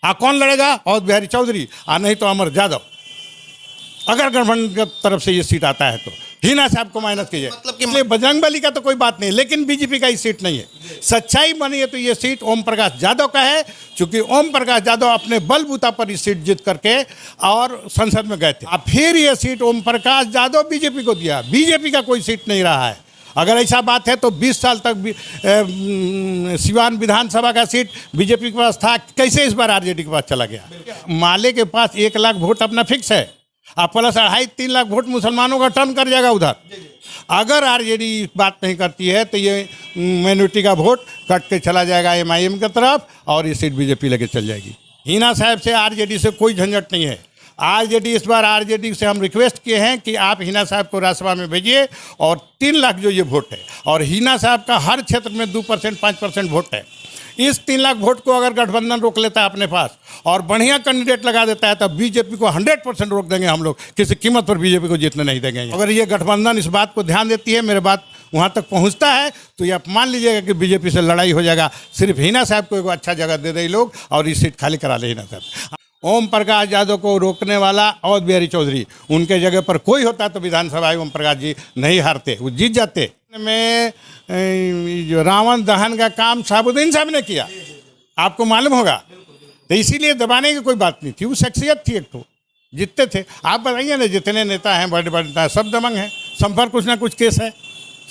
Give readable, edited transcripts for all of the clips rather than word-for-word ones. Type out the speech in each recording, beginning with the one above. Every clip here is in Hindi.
कौन लड़ेगा? अवध बिहारी चौधरी, नहीं तो अमर यादव। अगर गठबंधन की तरफ से ये सीट आता है तो हिना साहब को माइनस कीजिए। मतलब कि बजरंग बली का तो कोई बात नहीं, लेकिन बीजेपी का ही सीट नहीं है। सच्चाई मानिए तो ये सीट ओम प्रकाश यादव का है, क्योंकि ओम प्रकाश यादव अपने बलबूता पर इस सीट जीत करके और संसद में गए थे। अब फिर ये सीट ओम प्रकाश यादव बीजेपी को दिया, बीजेपी का कोई सीट नहीं रहा है। अगर ऐसा बात है तो 20 साल तक सिवान विधानसभा का सीट बीजेपी के पास था, कैसे इस बार आरजेडी के पास चला गया? माले के पास 1 लाख वोट अपना फिक्स है, आप प्लस 2.5-3 लाख वोट मुसलमानों का टर्न कर जाएगा उधर। अगर आरजेडी बात नहीं करती है तो ये माइनॉरिटी का वोट कट के चला जाएगा एमआईएम की तरफ और ये सीट बीजेपी लेके चल जाएगी। हिना साहब से आरजेडी से कोई झंझट नहीं है। आरजेडी इस बार आरजेडी से हम रिक्वेस्ट किए हैं कि आप हिना साहब को राज्यसभा में भेजिए और 3 लाख जो ये वोट है, और हिना साहब का हर क्षेत्र में 2% 5% वोट है। इस 3 लाख वोट को अगर गठबंधन रोक लेता है अपने पास और बढ़िया कैंडिडेट लगा देता है तब बीजेपी को 100% रोक देंगे हम लोग, किसी कीमत पर बीजेपी को जीतने नहीं देंगे। अगर ये गठबंधन इस बात को ध्यान देती है, मेरे बात वहाँ तक पहुँचता है, तो ये आप मान लीजिएगा कि बीजेपी से लड़ाई हो जाएगा। सिर्फ हिना साहब को एक अच्छा जगह दे दे लोग और ये सीट खाली करा ले हिना साहब। ओम प्रकाश यादव को रोकने वाला अवध बिहारी चौधरी, उनके जगह पर कोई होता तो विधानसभा ओम प्रकाश जी नहीं हारते, वो जीत जाते। में जो रावण दहन का काम शहाबुद्दीन साहब ने किया, आपको मालूम होगा, तो इसीलिए दबाने की कोई बात नहीं थी, वो शख्सियत थी, एक तो जीतते थे। आप बताइए ना, जितने नेता हैं बड़े बड़े नेता सब दबंग हैं, सब पर कुछ ना कुछ केस है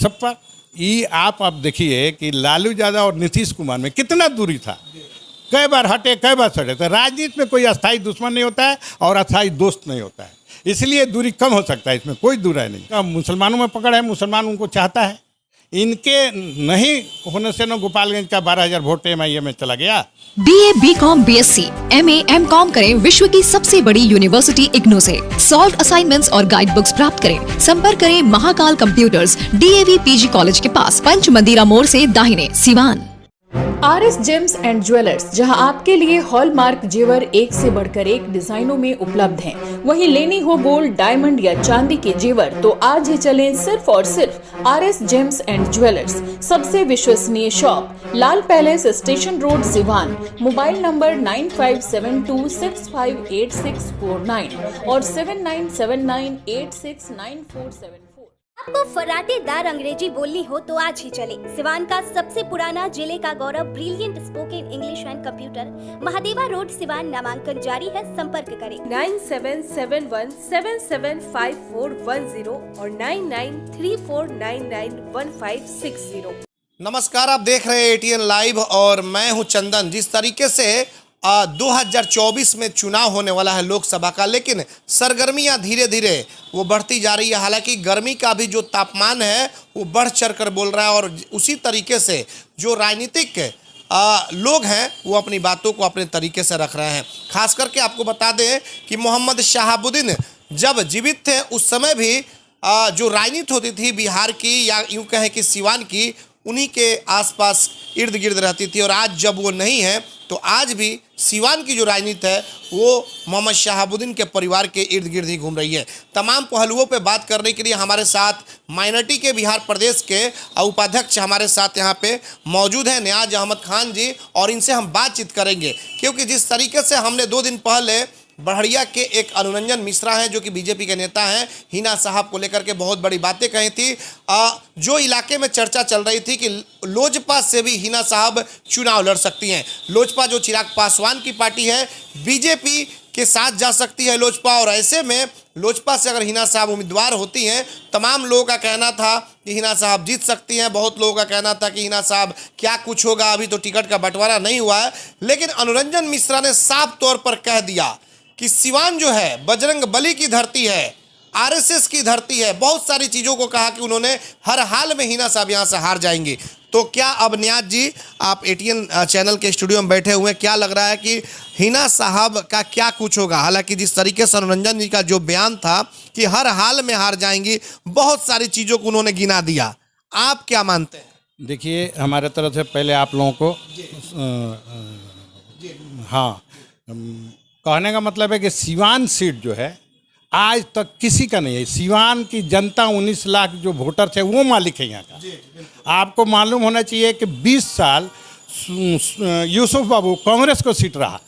सब पर। ये आप देखिए कि लालू यादव और नीतीश कुमार में कितना दूरी था, कई बार हटे कई बार सटे। तो राजनीति में कोई अस्थायी दुश्मन नहीं होता है और अस्थायी दोस्त नहीं होता है, इसलिए दूरी कम हो सकता है, इसमें कोई दूरी नहीं। अब मुसलमानों में पकड़ है, मुसलमान उनको चाहता है, इनके नहीं होने से न गोपालगंज का 12,000 वोट एमआईएम में चला गया। BA, BCom, BSc, MA, MCom करें विश्व की सबसे बड़ी यूनिवर्सिटी इग्नू से। सॉल्व असाइनमेंट्स और गाइड बुक्स प्राप्त करें। संपर्क करें Mahakal computers, DAV PG college के पास, पंच मंदिरा मोड़ से दाहिने, Siwan. RS James and jewellers, जहां आपके लिए हॉलमार्क जेवर एक से बढ़कर एक डिजाइनों में उपलब्ध हैं। वहीं लेनी हो गोल्ड, डायमंड या चांदी के जेवर तो आज ही चलें सिर्फ और सिर्फ RS जेम्स एंड ज्वेलर्स। सबसे विश्वसनीय shop, Lal palace, station road, Siwan. Mobile number 9572658649 और 7979869474। आपको फराटेदार अंग्रेजी बोलनी हो तो आज ही चले सिवान का सबसे पुराना, जिले का गौरव, brilliant spoken English and computer, Mahadeva road, Siwan. नामांकन जारी है, संपर्क करें 9771775410 और 9934991560। नमस्कार, आप देख रहे हैं ATN लाइव और मैं हूं चंदन। जिस तरीके से 2024 में चुनाव होने वाला है लोकसभा का, लेकिन सरगर्मियां धीरे धीरे वो बढ़ती जा रही है। हालांकि गर्मी का भी जो तापमान है वो बढ़ चढ़ कर बोल रहा है और उसी तरीके से जो राजनीतिक लोग हैं वो अपनी बातों को अपने तरीके से रख रहे हैं। खास करके आपको बता दें कि मोहम्मद शहाबुद्दीन जब जीवित थे उस समय भी जो राजनीति होती थी बिहार की या यूँ कहें कि सिवान की, उन्हीं के आसपास इर्द गिर्द रहती थी। और आज जब वो नहीं है तो आज भी सिवान की जो राजनीति है वो मोहम्मद शहाबुद्दीन के परिवार के इर्द गिर्द ही घूम रही है। तमाम पहलुओं पे बात करने के लिए हमारे साथ माइनॉरिटी के बिहार प्रदेश के उपाध्यक्ष हमारे साथ यहाँ पे मौजूद हैं, नियाज अहमद खान जी, और इनसे हम बातचीत करेंगे। क्योंकि जिस तरीके से हमने 2 दिन पहले बड़हरिया के एक अनुरंजन मिश्रा हैं जो कि बीजेपी के नेता हैं, हिना साहब को लेकर के बहुत बड़ी बातें कही थी। जो इलाके में चर्चा चल रही थी कि लोजपा से भी हिना साहब चुनाव लड़ सकती हैं। लोजपा जो चिराग पासवान की पार्टी है, बीजेपी के साथ जा सकती है लोजपा, और ऐसे में लोजपा से अगर हिना साहब उम्मीदवार होती हैं, तमाम लोगों का कहना था कि हिना साहब जीत सकती हैं। बहुत लोगों का कहना था कि हिना साहब क्या कुछ होगा, अभी तो टिकट का बंटवारा नहीं हुआ है। लेकिन अनुरंजन मिश्रा ने साफ तौर पर कह दिया कि सिवान जो है बजरंग बली की धरती है, RSS की धरती है। बहुत सारी चीज़ों को कहा कि उन्होंने हर हाल में हिना साहब यहाँ से हार जाएंगे। तो क्या अब नियाज जी, आप ATN चैनल के स्टूडियो में बैठे हुए हैं, क्या लग रहा है कि हिना साहब का क्या कुछ होगा? हालांकि जिस तरीके से अनुरंजन जी का जो बयान था कि हर हाल में हार जाएंगी, बहुत सारी चीज़ों को उन्होंने गिना दिया, आप क्या मानते हैं? देखिए, हमारे तरफ से पहले आप लोगों को हाँ कहने का मतलब है कि सिवान सीट जो है आज तक किसी का नहीं है। सिवान की जनता 19 लाख जो वोटर थे वो मालिक है यहाँ का। आपको मालूम होना चाहिए कि 20 साल यूसुफ बाबू कांग्रेस को सीट रहा,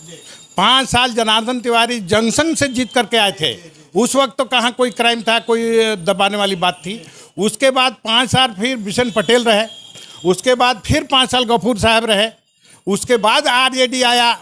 5 साल जनार्दन तिवारी जंक्शन से जीत करके आए थे। उस वक्त तो कहाँ कोई क्राइम था, कोई दबाने वाली बात थी। उसके बाद 5 साल फिर बिशन पटेल रहे, उसके बाद फिर 5 साल गफूर साहब रहे, उसके बाद आरजेडी आया,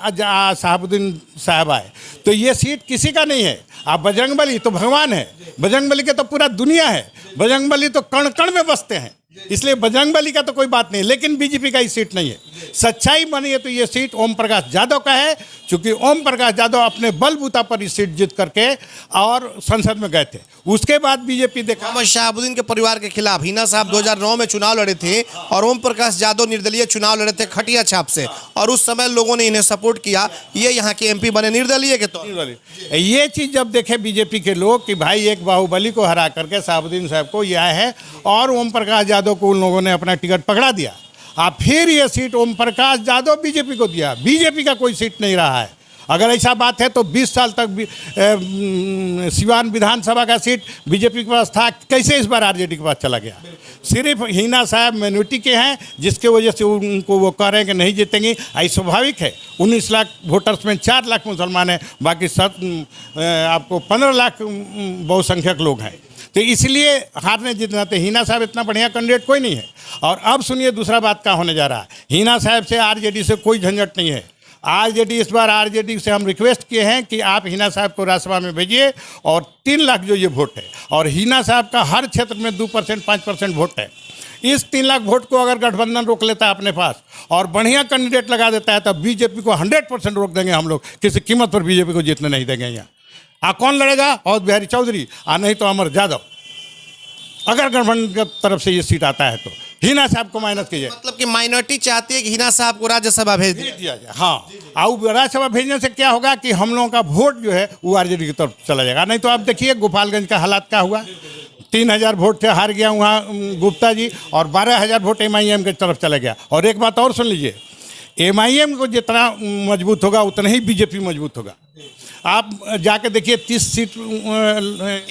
शहाबुद्दीन साहब आए। तो ये सीट किसी का नहीं है। आप बजरंगबली तो भगवान है, बजरंगबली के तो पूरा दुनिया है, बजरंगबली तो कण कण में बसते हैं, इसलिए बजरंगबली का तो कोई बात नहीं। लेकिन बीजेपी का ये सीट नहीं है। सच्चाई मानिए तो ये सीट ओम प्रकाश यादव का है, क्योंकि ओम प्रकाश यादव अपने बलबूता पर इस सीट जीत करके और संसद में गए थे। उसके बाद बीजेपी देखा मोहम्मद शहाबुद्दीन के परिवार के खिलाफ हिना साहब 2009 में चुनाव लड़े थे और ओम प्रकाश यादव निर्दलीय चुनाव लड़े थे खटिया छाप से, और उस समय लोगों ने इन्हें सपोर्ट किया। ये यहाँ के एमपी बने निर्दलीय के तौर। ये चीज़ जब देखे बीजेपी के लोग कि भाई एक बाहुबली को हरा करके शहाबुद्दीन साहब को यह है, और ओम प्रकाश यादव को उन लोगों ने अपना टिकट पकड़ा दिया। अब फिर ये सीट ओम प्रकाश यादव बीजेपी को दिया। बीजेपी का कोई सीट नहीं रहा है। अगर ऐसा बात है तो 20 साल तक सिवान विधानसभा का सीट बीजेपी के पास था, कैसे इस बार आरजेडी के पास चला गया? सिर्फ हिना साहब माइनॉरिटी के हैं, जिसके वजह से उनको वो कह रहे हैं कि नहीं जीतेंगी। ऐसा स्वाभाविक है। 19 लाख वोटर्स में 4 लाख मुसलमान हैं, बाकी आपको 15 लाख बहुसंख्यक लोग हैं। तो इसलिए हारने जीतना। तो हिना साहब इतना बढ़िया कैंडिडेट कोई नहीं है। और अब सुनिए दूसरा बात क्या होने जा रहा है। हिना साहब से आरजेडी से कोई झंझट नहीं है। आरजेडी इस बार आरजेडी से हम रिक्वेस्ट किए हैं कि आप हिना साहब को राज्यसभा में भेजिए, और 3 लाख जो ये वोट है, और हिना साहब का हर क्षेत्र में 2% 5% वोट है। इस 3 लाख वोट को अगर गठबंधन रोक लेता है अपने पास और बढ़िया कैंडिडेट लगा देता है, तब बीजेपी को 100% रोक देंगे हम लोग। किसी कीमत पर बीजेपी को जीतने नहीं देंगे। यहाँ कौन लड़ेगा? अवध बिहारी चौधरी, नहीं तो अमर यादव। अगर गठबंधन की तरफ से ये सीट आता है तो हिना साहब को माइनस कीजिए। मतलब कि माइनॉरिटी चाहती है कि हिना साहब को राज्यसभा भेज दिया जाए। हाँ, और राज्यसभा भेजने से क्या होगा कि हम लोगों का वोट जो है वो आरजेडी की तरफ चला जाएगा। नहीं तो आप देखिए गोपालगंज का हालात क्या हुआ। 3000 वोट से हार गया वहाँ गुप्ता जी, और 12000 वोट MIM की तरफ चला गया। और एक बात और सुन लीजिए, MIM को जितना मजबूत होगा उतना ही बीजेपी मजबूत होगा। आप जाके देखिए 30 सीट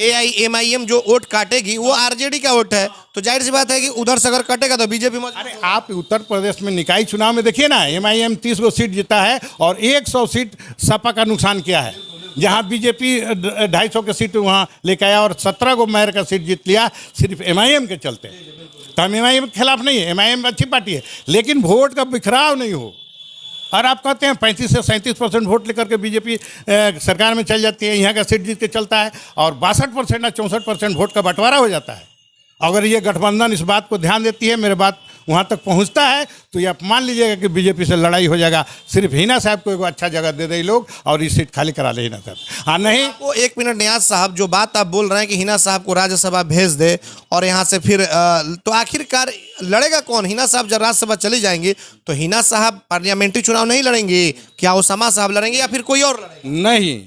AIMIM जो वोट काटेगी वो आरजेडी का वोट है, तो जाहिर सी बात है कि उधर से अगर कटेगा तो बीजेपी। अरे आप उत्तर प्रदेश में निकाय चुनाव में देखिए ना, MIM 30 गो सीट जीता है और 100 सीट सपा का नुकसान किया है। जहाँ बीजेपी 250 की सीट वहाँ लेके आया और 17 गो मेयर का सीट जीत लिया सिर्फ MIM के चलते। तो हम MIM के खिलाफ नहीं है, MIM अच्छी पार्टी है, लेकिन वोट का बिखराव नहीं हो। और आप कहते हैं 35 से 37% वोट लेकर के बीजेपी सरकार में चल जाती है, यहाँ का सीट जीत के चलता है, और 62% या 64% वोट का बंटवारा हो जाता है। अगर ये गठबंधन इस बात को ध्यान देती है, मेरे बात वहाँ तक पहुँचता है, तो ये आप मान लीजिएगा कि बीजेपी से लड़ाई हो जाएगा। सिर्फ हिना साहब को एक अच्छा जगह दे दे लोग और ये सीट खाली करा ले हिना साहब। हाँ नहीं वो 1 मिनट नियाज साहब, जो बात आप बोल रहे हैं कि हिना साहब को राज्यसभा भेज दे और यहाँ से फिर तो आखिरकार लड़ेगा कौन? हिना साहब जब राज्यसभा चली जाएंगे तो हिना साहब पार्लियामेंट्री चुनाव नहीं लड़ेंगे क्या? ओसामा साहब लड़ेंगे या फिर कोई और लड़ेंगे? नहीं,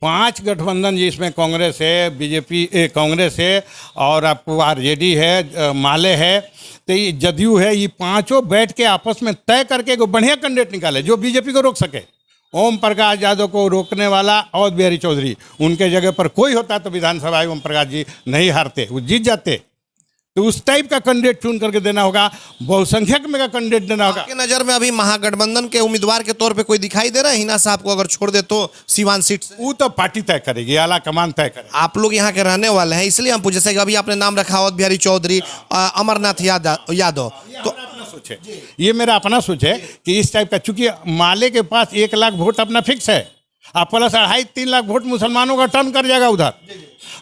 5 गठबंधन जिसमें कांग्रेस है, बीजेपी कांग्रेस है, और आपको आरजेडी है, माले है, तो ये जदयू है, ये पांचों बैठ के आपस में तय करके एक बढ़िया कैंडिडेट निकाले जो बीजेपी को रोक सके। ओम प्रकाश यादव को रोकने वाला अवध बिहारी चौधरी, उनके जगह पर कोई होता तो विधानसभा ओम प्रकाश जी नहीं हारते, वो जीत जाते। तो उस टाइप का कैंडिडेट चुन करके देना होगा, बहुसंख्यक में का कैंडिडेट देना होगा। आपके नज़र में अभी महागठबंधन के उम्मीदवार के तौर पे कोई दिखाई दे रहा है हिना साहब को अगर छोड़ दे तो सिवान सीट से? वो तो पार्टी तय करेगी, आला कमान तय करेगी। आप लोग यहाँ के रहने वाले हैं, इसलिए हम पूछे कि अभी आपने नाम रखा अवध बिहारी चौधरी, अमरनाथ यादव, तो सोच है, ये मेरा अपना सोच है कि इस टाइप का, चूंकि माले के पास 1 लाख वोट अपना फिक्स है, आप प्लस 2.5-3 लाख वोट मुसलमानों का टर्न कर जाएगा उधर।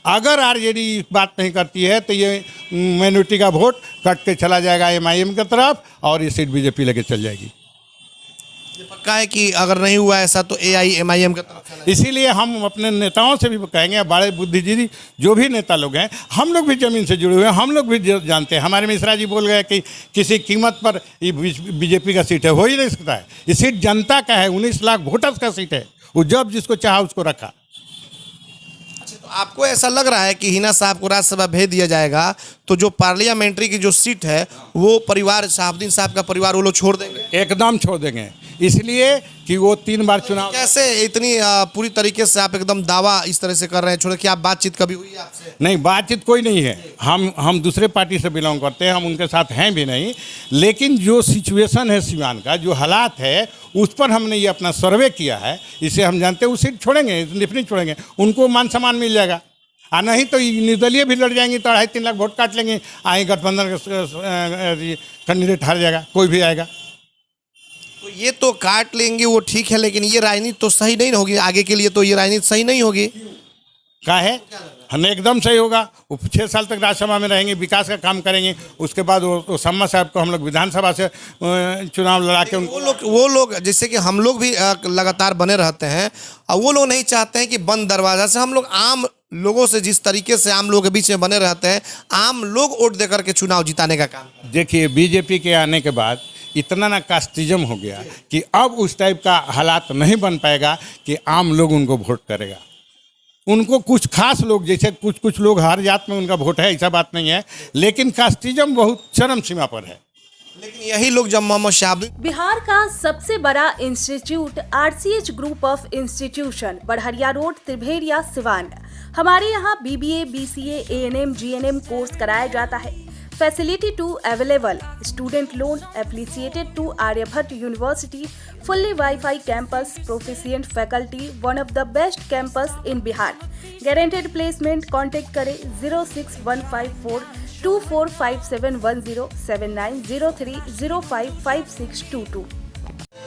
अगर आरजेडी बात नहीं करती है तो ये माइनॉरिटी का वोट कट के चला जाएगा MIM की तरफ और ये सीट बीजेपी लेके चल जाएगी। पक्का है कि अगर नहीं हुआ ऐसा तो AIMIM का तरफ। इसीलिए हम अपने नेताओं से भी कहेंगे, बड़े बुद्धिजीवी जो भी नेता लोग हैं, हम लोग भी ज़मीन से जुड़े हुए हैं, हम लोग भी जानते हैं। हमारे मिश्रा जी बोल गए कि किसी कीमत पर ये बीजेपी का सीट है, हो ही नहीं सकता है। ये सीट जनता का है, 19 लाख वोटर्स का सीट है, वो जब जिसको चाहा उसको रखा। तो आपको ऐसा लग रहा है कि हिना साहब को राज्यसभा भेज दिया जाएगा तो जो पार्लियामेंट्री की जो सीट है वो परिवार शहाबुद्दीन साहब का परिवार वो लोग छोड़ देंगे? एकदम छोड़ देंगे, इसलिए कि वो 3 बार चुनाव। कैसे इतनी पूरी तरीके से आप एकदम दावा इस तरह से कर रहे हैं? छोड़े कि आप बातचीत कभी हुई है आपसे? नहीं, बातचीत कोई नहीं है। हम दूसरे पार्टी से बिलोंग करते हैं, हम उनके साथ हैं भी नहीं, लेकिन जो सिचुएशन है सिवान का, जो हालात है उस पर हमने ये अपना सर्वे किया है, इसे हम जानते हैं वो सीट छोड़ेंगे, नहीं छोड़ेंगे, उनको मान सम्मान मिल जाएगा। और नहीं तो निर्दलीय भी लड़ जाएंगी तो 2.5-3 लाख वोट काट लेंगे, आए गठबंधन कैंडिडेट हार जाएगा, कोई भी आएगा। तो ये तो काट लेंगे वो ठीक है, लेकिन ये राजनीति तो सही नहीं होगी आगे के लिए, तो ये राजनीति सही नहीं होगी। क्या है, हमें एकदम सही होगा। वो 6 साल तक राज्यसभा में रहेंगे, विकास का काम करेंगे, उसके बाद वो सम्मा साहब को हम लोग विधानसभा से चुनाव लड़ा के वो लोग जैसे कि हम लोग भी लगातार बने रहते हैं, और वो लोग नहीं चाहते हैं कि बंद दरवाजा से हम लोग आम लोगों से जिस तरीके से आम लोगों के बीच में बने रहते हैं, आम लोग वोट देकर के चुनाव जिताने का काम। देखिए, बीजेपी के आने के बाद इतना ना कास्टिज्म हो गया कि अब उस टाइप का हालात नहीं बन पाएगा कि आम लोग उनको वोट करेगा। उनको कुछ खास लोग, जैसे कुछ लोग हर जात में उनका वोट है, ऐसा बात नहीं है, लेकिन कास्टिज्म बहुत चरम सीमा पर है। लेकिन यही लोग जब मोहम्मद शहाबुद्दीन बिहार का सबसे बड़ा institute RCH group of institution Barharia road Tribheria Siwan. हमारे यहाँ BBA, BCA, ANM, GNM course कराया जाता है। Facility to available, student loan affiliated to Aryabhatta university, fully wifi campus, proficient faculty, one of the best campus in Bihar. Guaranteed placement. Contact करें 06154245710 7903055622।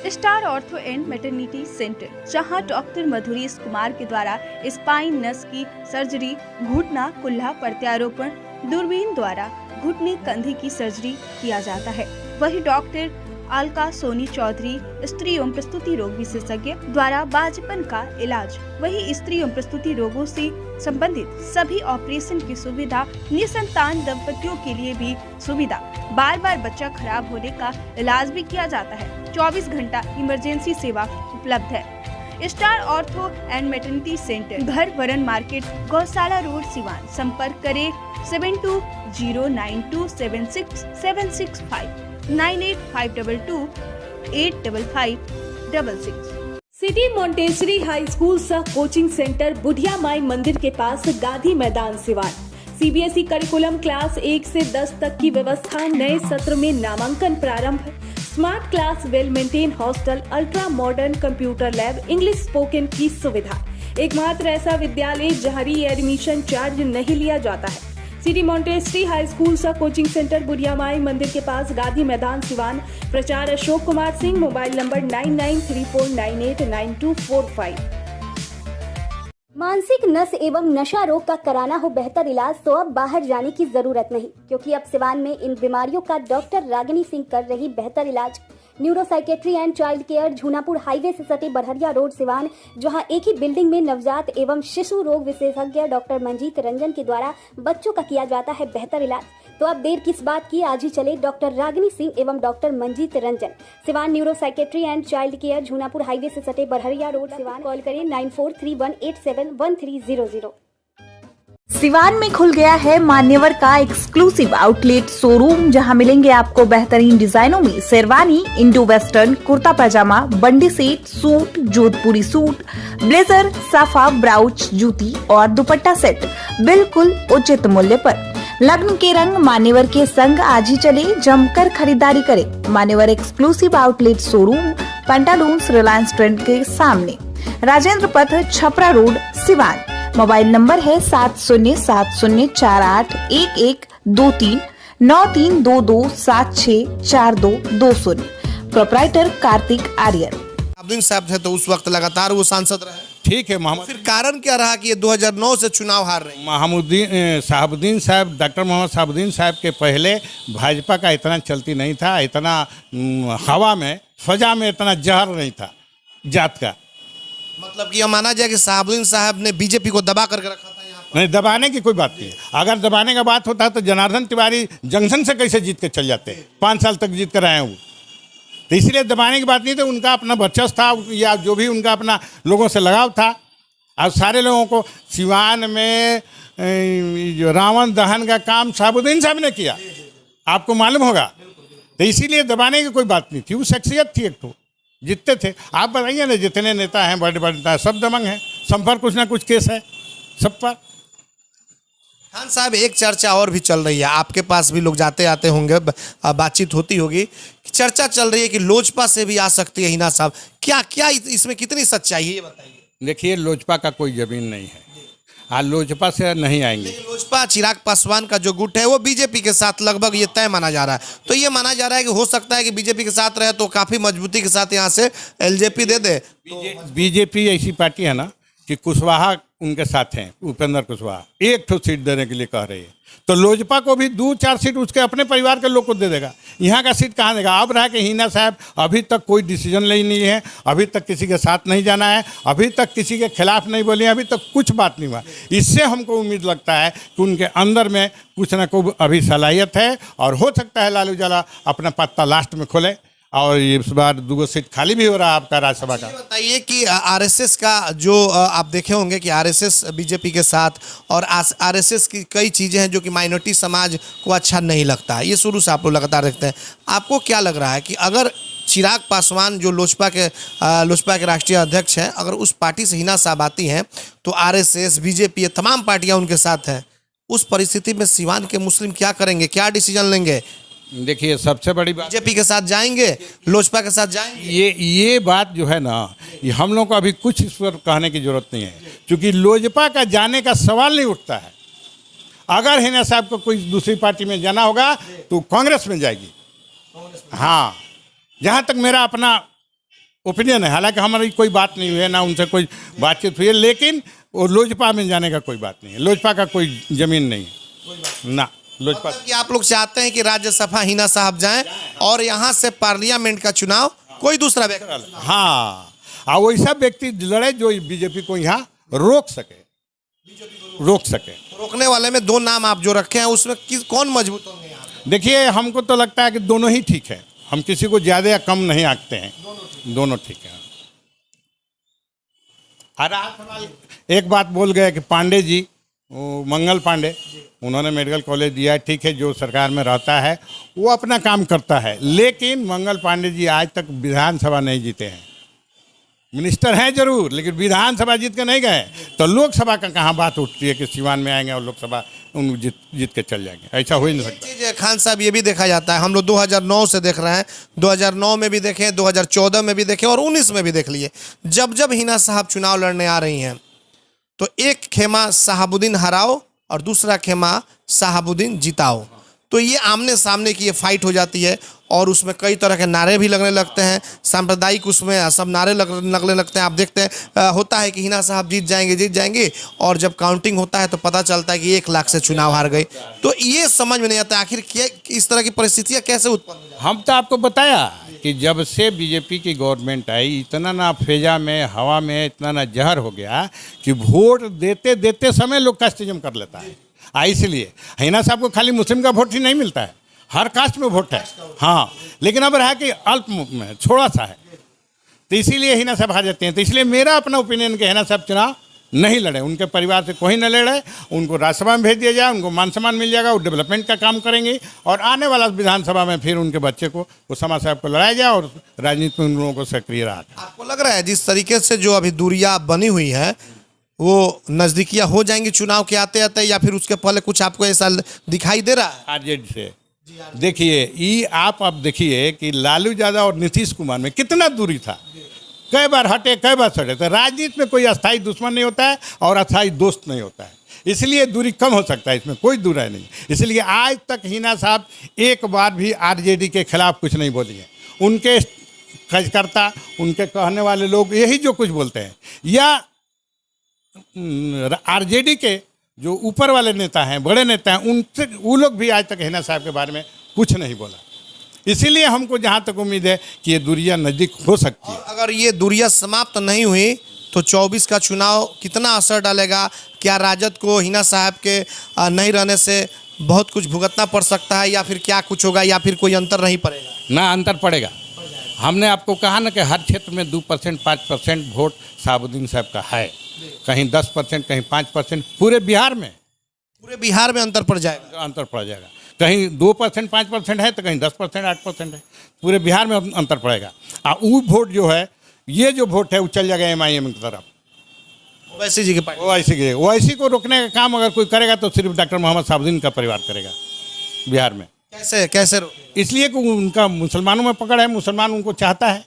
Star ortho and maternity centre, जहां डॉक्टर मधुरी कुमार के द्वारा स्पाइन नस की सर्जरी, घुटना कुल्ला प्रत्यारोपण, दूरबीन द्वारा घुटने कंधे की सर्जरी किया जाता है। वही डॉक्टर अलका सोनी चौधरी स्त्री एवं प्रस्तुति रोग विशेषज्ञ द्वारा बाजपन का इलाज। वही स्त्री एवं प्रस्तुति रोगों से संबंधित सभी ऑपरेशन की सुविधा, निसंतान दंपतियों के लिए भी सुविधा, बार बार बच्चा खराब होने का इलाज भी किया जाता है। 24 घंटा इमरजेंसी सेवा उपलब्ध है। Star ortho and maternity centre, घर वरन मार्केट, गौशाला रोड, सिवान। संपर्क करें 7209276765 9852285566। सिटी मॉन्टेसरी हाई स्कूल सह कोचिंग सेंटर बुढ़िया माई मंदिर के पास, Gandhi Maidan, Siwan. CBSE curriculum class 1 से 10 तक की व्यवस्था। नए सत्र में नामांकन प्रारंभ। Smart class, well maintain hostel, ultra modern computer lab, English spoken की सुविधा। एकमात्र ऐसा विद्यालय जहां री एडमिशन चार्ज नहीं लिया जाता है। सिटी मॉन्टेसरी हाई स्कूल सह कोचिंग सेंटर बुढ़िया माई मंदिर के पास, गांधी मैदान, सिवान। प्रचार अशोक कुमार सिंह। Mobile number 9934989245। मानसिक नस एवं नशा रोग का कराना हो बेहतर इलाज तो अब बाहर जाने की जरूरत नहीं, क्योंकि अब सिवान में इन बीमारियों का डॉक्टर रागिनी सिंह कर रही बेहतर इलाज। न्यूरोसाइकेट्री and child care, Jhunapur highway से सटे बड़हरिया रोड, सिवान, जहां एक ही बिल्डिंग में नवजात एवं शिशु रोग विशेषज्ञ डॉक्टर मंजीत रंजन के द्वारा बच्चों का किया जाता है बेहतर इलाज। तो अब देर किस बात की, आज ही चले डॉक्टर रागिनी सिंह एवं doctor Manjeet Ranjan, Siwan. Neuropsychiatry and child care, Jhunapur highway से सटे बड़हरिया रोड, सिवान। कॉल करें 9431871300। सिवान में खुल गया है मान्यवर का एक्सक्लूसिव आउटलेट शोरूम, जहां मिलेंगे आपको बेहतरीन डिजाइनों में शेरवानी, इंडो वेस्टर्न, कुर्ता पैजामा, बंडी सेट, सूट, जोधपुरी सूट, ब्लेजर, साफा, ब्राउच, जूती और दुपट्टा सेट बिल्कुल उचित मूल्य पर। लग्न के रंग मान्यवर के संग, आज ही चले जमकर खरीदारी करें। Manyavar exclusive outlet showroom, Pantaloons, Reliance Trends के सामने, Rajendra Path, Chhapra road, Siwan. Mobile number है 7070481123 9322764220। प्रोपराइटर कार्तिक आर्यन। शहाबुद्दीन साहब थे तो उस वक्त लगातार वो सांसद रहे। ठीक है मोहम्मद। फिर कारण क्या रहा कि ये 2009 से चुनाव हार रहे? शहाबुद्दीन साहब, डॉक्टर मोहम्मद शहाबुद्दीन साहब के पहले भाजपा का इतना चलती नहीं था, इतना हवा में, फजा में इतना जहर नहीं था जात का। मतलब कि यह माना जाए कि शहाबुद्दीन साहब ने बीजेपी को दबा करके रखा था यहाँ पर। नहीं, दबाने की कोई बात नहीं है। अगर दबाने का बात होता तो जनार्दन तिवारी जंक्शन से कैसे जीत के चल जाते, 5 साल तक जीत कर आए वो। तो इसलिए दबाने की बात नहीं थी, उनका अपना वर्चस्व था, या जो भी उनका अपना लोगों से लगाव था। अब सारे लोगों को सिवान में जो रावण दहन का काम शहाबुद्दीन साहब ने किया, आपको मालूम होगा। तो इसीलिए दबाने की कोई बात नहीं थी, वो शख्सियत थी एक तो, जितते थे। आप बताइए ना, जितने नेता हैं, बड़े बड़े नेता, सब दबंग हैं, सब पर कुछ ना कुछ केस है सब पर। खान साहब, एक चर्चा और भी चल रही है, आपके पास भी लोग जाते आते होंगे, बातचीत होती होगी, चर्चा चल रही है कि लोजपा से भी आ सकती है हिना साहब। क्या क्या इसमें कितनी सच्चाई है, ये बताइए। देखिए, लोजपा का कोई जमीन नहीं है। हाँ, लोजपा से नहीं आएंगे। लेकिन लोजपा चिराग पासवान का जो गुट है वो बीजेपी के साथ लगभग ये तय माना जा रहा है। तो ये माना जा रहा है कि हो सकता है कि बीजेपी के साथ रहे तो काफी मजबूती के साथ यहाँ से एलजेपी दे दे। बीजेपी ऐसी पार्टी है ना कि कुशवाहा उनके साथ हैं, उपेंद्र कुशवाहा एक ठो सीट देने के लिए कह रही है, तो लोजपा को भी 2-4 सीट उसके अपने परिवार के लोग को दे देगा। यहाँ का सीट कहाँ देगा? अब रहा कि हिना साहब अभी तक कोई डिसीजन ली नहीं है, अभी तक किसी के साथ नहीं जाना है, अभी तक किसी के खिलाफ नहीं बोली, अभी तक कुछ बात नहीं हुआ। इससे हमको उम्मीद लगता है कि उनके अंदर में कुछ ना कुछ अभी सलाहियत है, और हो सकता है लालू यादव अपना पत्ता लास्ट में खोले, और इस बार 2 सीट खाली भी हो रहा है आपका राज्यसभा का। बताइए कि आरएसएस का जो आप देखे होंगे कि आरएसएस बीजेपी के साथ, और आरएसएस की कई चीज़ें हैं जो कि माइनॉरिटी समाज को अच्छा नहीं लगता है, ये शुरू से आप लोग लगातार देखते हैं। आपको क्या लग रहा है कि अगर चिराग पासवान जो लोजपा के राष्ट्रीय अध्यक्ष हैं, अगर उस पार्टी से हिना साहब आती हैं तो आरएसएस, बीजेपी, ये तमाम पार्टियाँ उनके साथ हैं, उस परिस्थिति में सिवान के मुस्लिम क्या करेंगे, क्या डिसीजन लेंगे? देखिए, सबसे बड़ी बात, बीजेपी के साथ जाएंगे, लोजपा के साथ जाएंगे? ये बात जो है ना, ये हम लोग को अभी कुछ इस पर कहने की जरूरत नहीं है, क्योंकि लोजपा का जाने का सवाल नहीं उठता है। अगर हिना साहब को कोई दूसरी पार्टी में जाना होगा तो कांग्रेस में जाएगी। हाँ, जहाँ तक मेरा अपना ओपिनियन है, हालांकि हमारी कोई बात नहीं हुई है, ना उनसे कोई बातचीत हुई है, लेकिन वो लोजपा में जाने का कोई बात नहीं है। लोजपा का कोई जमीन नहीं है ना लोजपा। कि आप लोग चाहते हैं कि राज्यसभा हिना साहब जाएं और यहाँ से पार्लियामेंट का चुनाव कोई दूसरा व्यक्ति, हाँ, और वैसा व्यक्ति लड़े जो बीजेपी को यहाँ रोक सके। रोकने वाले में 2 नाम आप जो रखे हैं उसमें कौन मजबूत होंगे यहाँ? देखिए, हमको तो लगता है कि दोनों ही ठीक है, हम किसी को ज़्यादा या कम नहीं आंकते हैं, दोनों ठीक है। एक बात बोल गए कि पांडे जी, मंगल पांडे, उन्होंने मेडिकल कॉलेज दिया है, ठीक है, जो सरकार में रहता है वो अपना काम करता है, लेकिन मंगल पांडे जी आज तक विधानसभा नहीं जीते हैं। मिनिस्टर हैं जरूर, लेकिन विधानसभा जीत के नहीं गए, तो लोकसभा का कहाँ बात उठती है कि सिवान में आएंगे और लोकसभा उन जीत के चल जाएंगे? ऐसा हो ही नहीं सकता। खान साहब, ये भी देखा जाता है, हम लोग 2009 से देख रहे हैं, 2009 में भी देखे, 2014 में भी देखे और 19 में भी देख लिए। जब हिना साहब चुनाव लड़ने आ रही हैं तो एक खेमा शहाबुद्दीन हराओ और दूसरा खेमा शहाबुद्दीन जिताओ, तो ये आमने सामने की ये फाइट हो जाती है, और उसमें कई तरह के नारे भी लगने लगते हैं, सांप्रदायिक उसमें सब नारे लगने लगते हैं। आप देखते हैं होता है कि हिना साहब जीत जाएंगे, और जब काउंटिंग होता है तो पता चलता है कि 1 लाख से चुनाव हार गए। तो ये समझ में नहीं आता आखिर क्या इस तरह की परिस्थितियाँ कैसे उत्पन्न? हम तो आपको बताया कि जब से बीजेपी की गवर्नमेंट आई, इतना ना फेजा में, हवा में इतना ना जहर हो गया कि वोट देते समय लोग कास्टिज्म कर लेता है। इसलिए हिना साहब को खाली मुस्लिम का वोट ही नहीं मिलता है, हर कास्ट में वोट है। हाँ, लेकिन अब रहा कि अल्प में थोड़ा सा है, तो इसीलिए हिना साहब हार जाते हैं। तो इसलिए मेरा अपना ओपिनियन कि हिना साहब चुनाव नहीं लड़े, उनके परिवार से कोई न लड़े, उनको राज्यसभा में भेज दिया जाए, उनको मान सम्मान मिल जाएगा, वो डेवलपमेंट का काम करेंगे, और आने वाला विधानसभा में फिर उनके बच्चे को उसामा साहब को लड़ाया जाए और राजनीति में उन लोगों को सक्रिय रहा। आपको लग रहा है जिस तरीके से जो अभी दूरियां बनी हुई है वो नज़दीकियाँ हो जाएंगी चुनाव के आते आते, या फिर उसके पहले कुछ आपको ऐसा दिखाई दे रहा है? आरजेडी से देखिए, ये आप अब देखिए कि लालू यादव और नीतीश कुमार में कितना दूरी था, कई बार हटे, कई बार सटे। तो राजनीति में कोई अस्थायी दुश्मन नहीं होता है और अस्थायी दोस्त नहीं होता है, इसलिए दूरी कम हो सकता है, इसमें कोई दूरी नहीं। इसलिए आज तक हिना साहब एक बार भी आरजेडी के खिलाफ कुछ नहीं बोली है। उनके कार्यकर्ता, उनके कहने वाले लोग यही जो कुछ बोलते हैं, या आरजेडी के जो ऊपर वाले नेता हैं, बड़े नेता हैं, उनसे वो लोग भी आज तक हिना साहब के बारे में कुछ नहीं बोला। इसीलिए हमको जहाँ तक उम्मीद है कि ये दूरियां नज़दीक हो सकती है। अगर ये दूरियां समाप्त नहीं हुई तो 24 का चुनाव कितना असर डालेगा? क्या राजद को हिना साहब के नहीं रहने से बहुत कुछ भुगतना पड़ सकता है, या फिर क्या कुछ होगा, या फिर कोई अंतर नहीं पड़ेगा? ना, अंतर पड़ेगा। हमने आपको कहा ना कि हर क्षेत्र में 2%, 5% वोट शहाबुद्दीन साहब का है, कहीं 10%, कहीं 5%, पूरे बिहार में अंतर पड़ जाएगा। कहीं 2%, 5% है तो कहीं 10%, 8% है, पूरे बिहार में अंतर पड़ेगा। और वो वोट जो है, ये जो वोट है वो चल जाएगा MIM की तरफ, ओवैसी जी की पार्टी। ओवैसी को रोकने का काम अगर कोई करेगा तो सिर्फ डॉक्टर मोहम्मद साहबुद्दीन का परिवार करेगा बिहार में। कैसे कैसे रोके? इसलिए कि उनका मुसलमानों में पकड़ है, मुसलमान उनको चाहता है।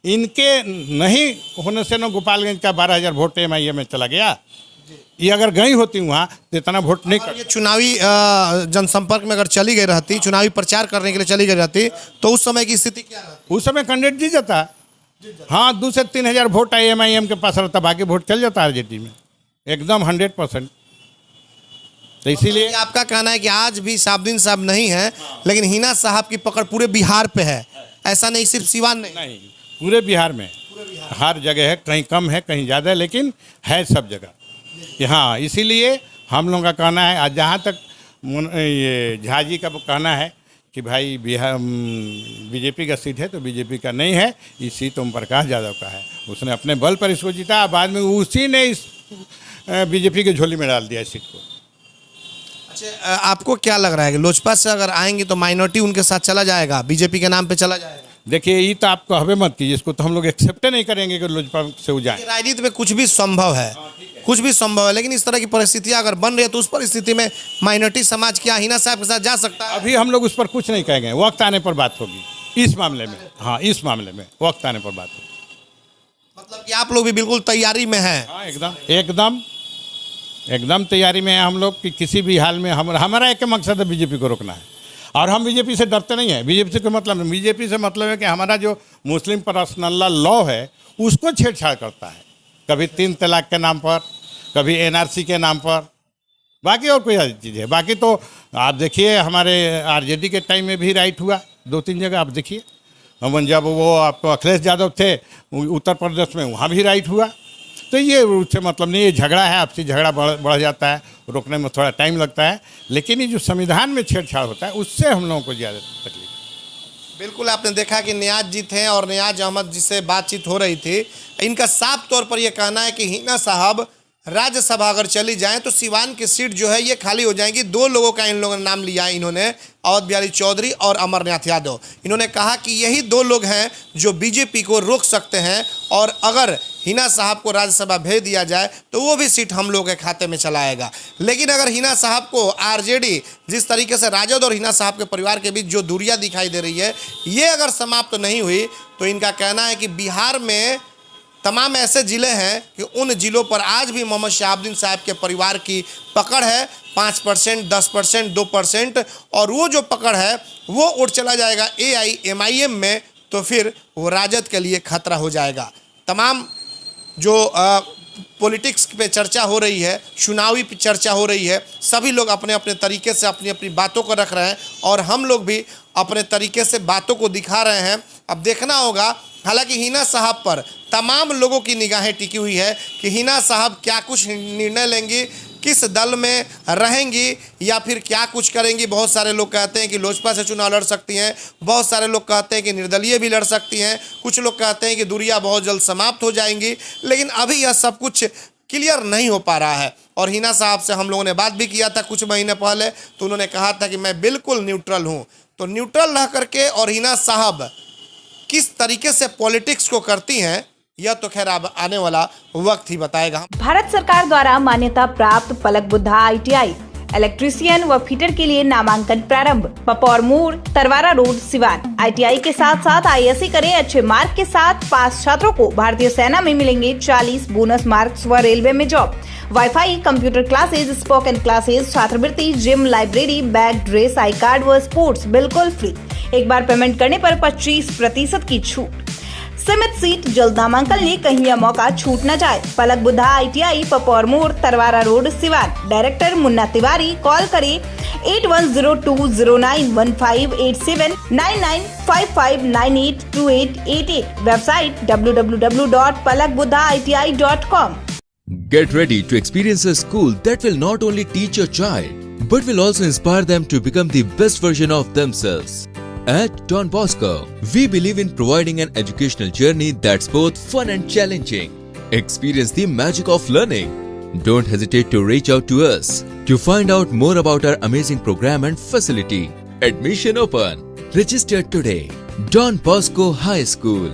इनके नहीं होने से ना गोपालगंज का 12,000 वोट MIM में चला गया। ये अगर गई होती वहाँ तो इतना वोट नहीं और ये चुनावी जनसंपर्क में अगर चली गई रहती, चुनावी प्रचार करने के लिए चली गई रहती, तो उस समय की स्थिति क्या रहती? उस समय कैंडिडेट जीत जाता। हाँ, 2 से 3,000 वोट MIM के पास रहता, बाकी वोट चल जाता RJD में एकदम 100%। तो इसीलिए आपका कहना है कि आज भी साहबुद्दीन साहब नहीं है, लेकिन हिना साहब की पकड़ पूरे बिहार पे है। ऐसा नहीं सिर्फ सिवान नहीं, पूरे बिहार में हर जगह है, कहीं कम है कहीं ज़्यादा है, लेकिन है सब जगह। हाँ, इसीलिए हम लोगों का कहना है, आज जहाँ तक ये झा जी का कहना है कि भाई बिहार BJP का सीट है तो BJP का नहीं है, ये सीट ओम प्रकाश यादव का है। उसने अपने बल पर इसको जीता, बाद में उसी ने इस BJP के झोली में डाल दिया इस सीट को। अच्छा, आपको क्या लग रहा है कि लोजपा से अगर आएंगे तो माइनॉरिटी उनके साथ चला जाएगा, BJP के नाम पे चला जाएगा? देखिए, ये तो आप कहबे मत कीजिए, इसको तो हम लोग एक्सेप्ट नहीं करेंगे कि लोजपा से वो जाए। राजनीति में कुछ भी संभव है, कुछ भी संभव है, लेकिन इस तरह की परिस्थितियां अगर बन रही है तो उस परिस्थिति में माइनॉरिटी समाज क्या हिना साहब के साथ जा सकता है? अभी हम लोग उस पर कुछ नहीं कहेंगे, वक्त आने पर बात होगी इस मामले में। हाँ, इस मामले में वक्त आने पर बात होगी। मतलब कि आप लोग भी बिल्कुल तैयारी में हैं? हाँ, एकदम तैयारी में है हम लोग कि किसी भी हाल में हमारा एक मकसद है BJP को रोकना है, और हम BJP से डरते नहीं हैं। BJP से मतलब नहीं, BJP से मतलब है कि हमारा जो मुस्लिम पर्सनल लॉ है उसको छेड़छाड़ करता है, कभी 3 तलाक के नाम पर, कभी NRC के नाम पर, बाकी और कोई चीज़ है। बाकी तो आप देखिए, हमारे RJD के टाइम में भी राइट हुआ 2-3 जगह, आप देखिए। हम जब वो आपको अखिलेश यादव थे उत्तर प्रदेश में, वहाँ भी राइट हुआ। तो ये उससे मतलब नहीं, ये झगड़ा है, आपसी झगड़ा बढ़ जाता है, रोकने में थोड़ा टाइम लगता है, लेकिन ये जो संविधान में छेड़छाड़ होता है उससे हम लोगों को ज़्यादा तकलीफ है। बिल्कुल, आपने देखा कि नियाज जी थे और नियाज अहमद जिससे बातचीत हो रही थी, इनका साफ तौर पर यह कहना है कि हिना साहब राज्यसभा अगर चली जाएं तो सिवान की सीट जो है ये खाली हो जाएंगी। 2 लोगों का इन लोगों ने नाम लिया है, इन्होंने अवध बिहारी चौधरी और अमरनाथ यादव। इन्होंने कहा कि यही 2 लोग हैं जो BJP को रोक सकते हैं, और अगर हिना साहब को राज्यसभा भेज दिया जाए तो वो भी सीट हम लोग के खाते में चला आएगा। लेकिन अगर हिना साहब को RJD, जिस तरीके से राजद और हिना साहब के परिवार के बीच जो दूरियां दिखाई दे रही है, ये अगर समाप्त नहीं हुई तो इनका कहना है कि बिहार में तमाम ऐसे ज़िले हैं कि उन ज़िलों पर आज भी मोहम्मद शहाबुद्दीन साहब के परिवार की पकड़ है 5%, 10%, 2%, और वो जो पकड़ है वो उठ चला जाएगा AIMIM में, तो फिर वो राजद के लिए खतरा हो जाएगा। तमाम जो पॉलिटिक्स पे चर्चा हो रही है, चुनावी पे चर्चा हो रही है, सभी लोग अपने अपने तरीके से अपनी अपनी बातों को रख रहे हैं, और हम लोग भी अपने तरीके से बातों को दिखा रहे हैं। अब देखना होगा, हालांकि हिना साहब पर तमाम लोगों की निगाहें टिकी हुई है कि हिना साहब क्या कुछ निर्णय लेंगी, किस दल में रहेंगी, या फिर क्या कुछ करेंगी। बहुत सारे लोग कहते हैं कि लोजपा से चुनाव लड़ सकती हैं, बहुत सारे लोग कहते हैं कि निर्दलीय भी लड़ सकती हैं, कुछ लोग कहते हैं कि दूरियां बहुत जल्द समाप्त हो जाएंगी, लेकिन अभी यह सब कुछ क्लियर नहीं हो पा रहा है। और हिना साहब से हम लोगों ने बात भी किया था कुछ महीने पहले, तो उन्होंने कहा था कि मैं बिल्कुल न्यूट्रल हूँ। तो न्यूट्रल रह करके और हिना साहब किस तरीके से पॉलिटिक्स को करती हैं, यह तो खैर अब आने वाला वक्त ही बताएगा। भारत सरकार द्वारा मान्यता प्राप्त पलक बुद्धा ITI इलेक्ट्रीशियन व फिटर के लिए नामांकन प्रारंभ। पपौर मोड़, तरवारा रोड, सिवान। ITI के साथ साथ ISC करें। अच्छे मार्क के साथ पास छात्रों को भारतीय सेना में मिलेंगे 40 बोनस मार्क्स व रेलवे में job. Wifi, computer classes, spoken classes, छात्रवृत्ति, gym, library, bag, dress, I card व स्पोर्ट्स बिल्कुल फ्री। एक बार पेमेंट करने पर 25% की छूट। सीमित सीट, जल्द नामांकन ले, कहीं यह मौका छूट न जाए। पलक बुद्धा ITI, पपौर मोड़, Tarwara road, Siwan. Director Munna Tiwari. Call करें 8102091587 9955982888। Website www.palakbuddhaiti.com। Get ready to experience a school that will not only teach your child, but will also inspire them to become the best version of themselves. At Don Bosco, we believe in providing an educational journey that's both fun and challenging. Experience the magic of learning. Don't hesitate to reach out to us to find out more about our amazing program and facility. Admission open. Register today. Don Bosco High School.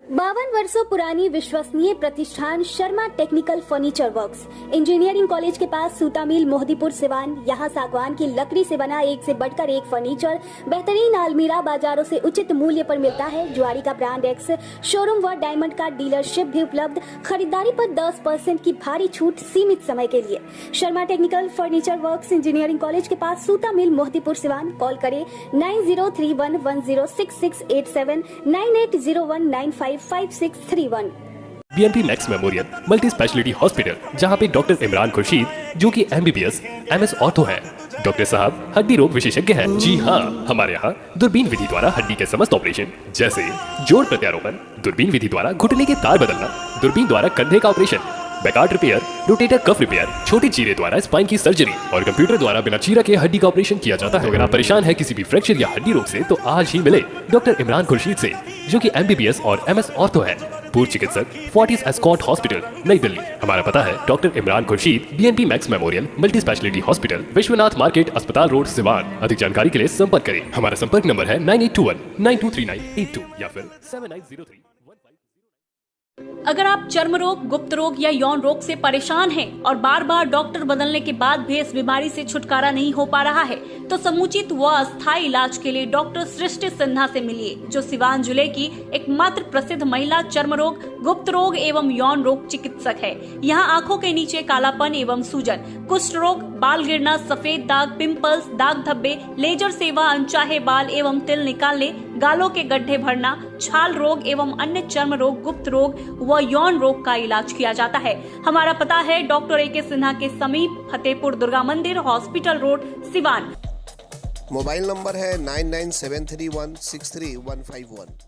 52 वर्षों वर्षों पुरानी विश्वसनीय प्रतिष्ठान Sharma technical furniture works, engineering college के पास सूता मिल, मोहदीपुर, सिवान। यहाँ सागवान की लकड़ी से बना एक से बढ़कर एक फर्नीचर, बेहतरीन अलमीरा बाजारों से उचित मूल्य पर मिलता है। जुआरी का ब्रांड एक्स शोरूम व डायमंड का डीलरशिप भी उपलब्ध। खरीदारी पर 10% की भारी छूट सीमित समय के लिए। Sharma technical furniture works, engineering college के पास सूता मिल, मोहदीपुर, सिवान। कॉल करें 9031106687 9801955631। BMP max memorial multi speciality hospital, जहां पे डॉक्टर इमरान खुर्शीद जो कि MBBS MS ऑर्थो है। डॉक्टर साहब हड्डी रोग विशेषज्ञ हैं। जी हाँ, हमारे यहाँ दूरबीन विधि द्वारा हड्डी के समस्त ऑपरेशन जैसे जोड़ प्रत्यारोपण, दूरबीन विधि द्वारा घुटने के तार बदलना, दूरबीन द्वारा कंधे का operation, Bankart repair, rotator cuff repair, छोटी चीरे द्वारा स्पाइन की सर्जरी और कंप्यूटर द्वारा बिना चीरा के हड्डी का ऑपरेशन किया जाता है। अगर आप परेशान है किसी भी फ्रैक्चर या हड्डी रोग से, तो आज ही मिले डॉक्टर इमरान खुर्शीद से, जो कि MBBS और MS ऑर्थो है। पूर्व चिकित्सक, फोर्टिस एस्कॉट हॉस्पिटल, नई दिल्ली। हमारा पता है doctor Imran Khurshid, BNP max memorial multi speciality hospital, Vishwanath market, अस्पताल रोड, सिवान। अधिक जानकारी के लिए संपर्क करें। हमारा संपर्क नंबर है 9821923982 या फिर 7903। अगर आप चर्म रोग, गुप्त रोग या यौन रोग से परेशान हैं और बार बार डॉक्टर बदलने के बाद भी इस बीमारी से छुटकारा नहीं हो पा रहा है, तो समुचित व अस्थायी इलाज के लिए डॉक्टर सृष्टि सिन्हा से मिलिए, जो सिवान जिले की एकमात्र प्रसिद्ध महिला चर्म रोग, गुप्त रोग एवं यौन रोग चिकित्सक है। यहाँ आंखों के नीचे कालापन एवं सूजन, कुष्ठ रोग, बाल गिरना, सफेद दाग, पिंपल्स, दाग धब्बे, लेजर सेवा, अनचाहे बाल एवं तिल निकालने, गालों के गड्ढे भरना, छाल रोग एवं अन्य चर्म रोग, गुप्त रोग व यौन रोग का इलाज किया जाता है। हमारा पता है डॉक्टर AK सिन्हा के समीप, फतेहपुर दुर्गा मंदिर, hospital road, Siwan. Mobile number है 9973163151।